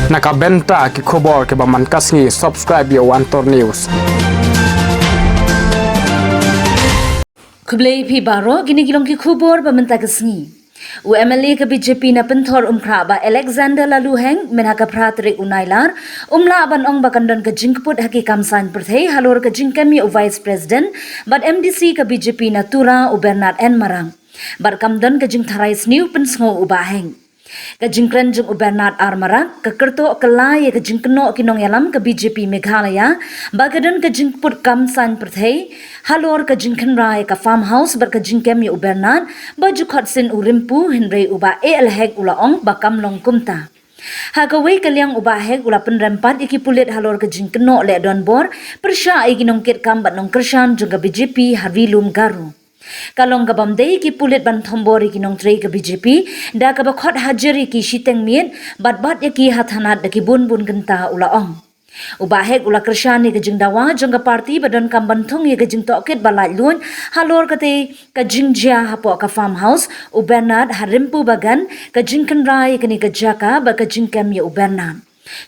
Nakabenta ki khobor ke baman kasngi subscribe yo Antor News. Kublai pi baro gini gilong ki khubor bamenta kasngi. UMLA ke BJP na penthor umkra ba Alexander lalu heng menha ka pratrik unailar umla ban ong bakandon ke jingput haki kamsan perthei halor ke jingkami u vice president but MDC ke BJP na tura u Bernard N Marang bar kamdon ke jing tharais new pensngo u baheng ke jingkren jing u Bernard R Marang ke kerto kelai ke jingkno kinong yalam ke BJP Meghalaya bagadon ke jingput kamsan perthei halor ke jingken rai ke farmhouse bar ke jingkem u Bernard baju khotsin u rimpu hinrei uba elhek ula ong bakam long kumta Hagawai kaliang ubahek ula penrempat iki pulit halor ke jingkno le donbor persya iki nongkit kambat nong kersan juga BJP Harvilum Garu kalong gabamdei ki pulit ban thombor iki nongtrei ke BJP da ka bakhot hajeri ki shiteng miet bat ki hathanat da ki bun genta ula ong ubahek ula kershani ke jingdawa jangga parti badan kambanthong ye ke jingtokit balai lun halor kate ke jingjia hapo ka farmhouse u Bernard harimpu bagan ke jingkenrai kini ke jaka ba ke jingkem ye u Bernard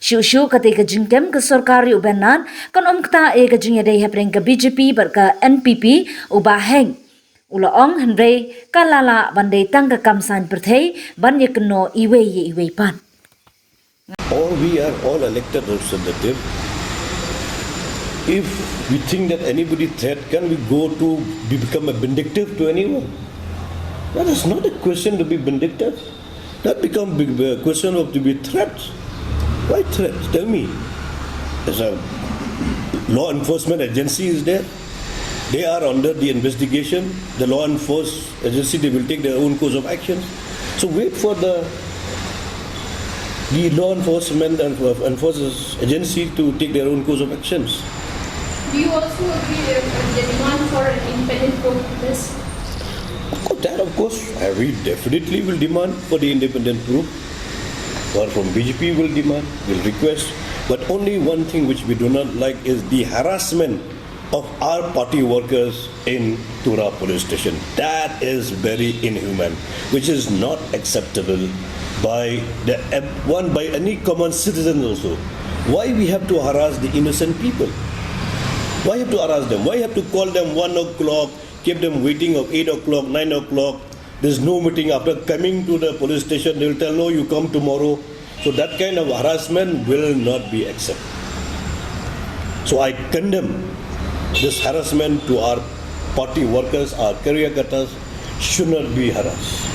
Shu kate ke jingkem ke sorkari u Bernard kan omkta e ke jingyadai hepreng ke BJP bar ke NPP ubahek ula ong hendrei kalala bandai tangga kamsan perthei ban ye keno iwe pan Or we are all elected representatives. If we think that anybody threat, can we go to become a vindictive to anyone? That is not a question to be vindictive. That become a question of to be threat. Why threat? Tell me. There's a law enforcement agency is there. They are under the investigation. The law enforcement agency, they will take their own course of action. So wait for the law enforcement and enforcement agency to take their own course of actions. Do you also agree with the demand for an independent probe on this? Of course, we definitely will demand for the independent probe, or from BJP will demand, will request. But only one thing which we do not like is the harassment of our party workers in Tura police station. That is very inhuman, which is not acceptable by any common citizen also. Why we have to harass the innocent people? Why have to harass them? Why have to call them 1 o'clock, keep them waiting of 8 o'clock, 9 o'clock? There's no meeting. After coming to the police station, they will tell, no, you come tomorrow. So that kind of harassment will not be accepted. So I condemn this harassment to our party workers, our career cutters should not be harassed.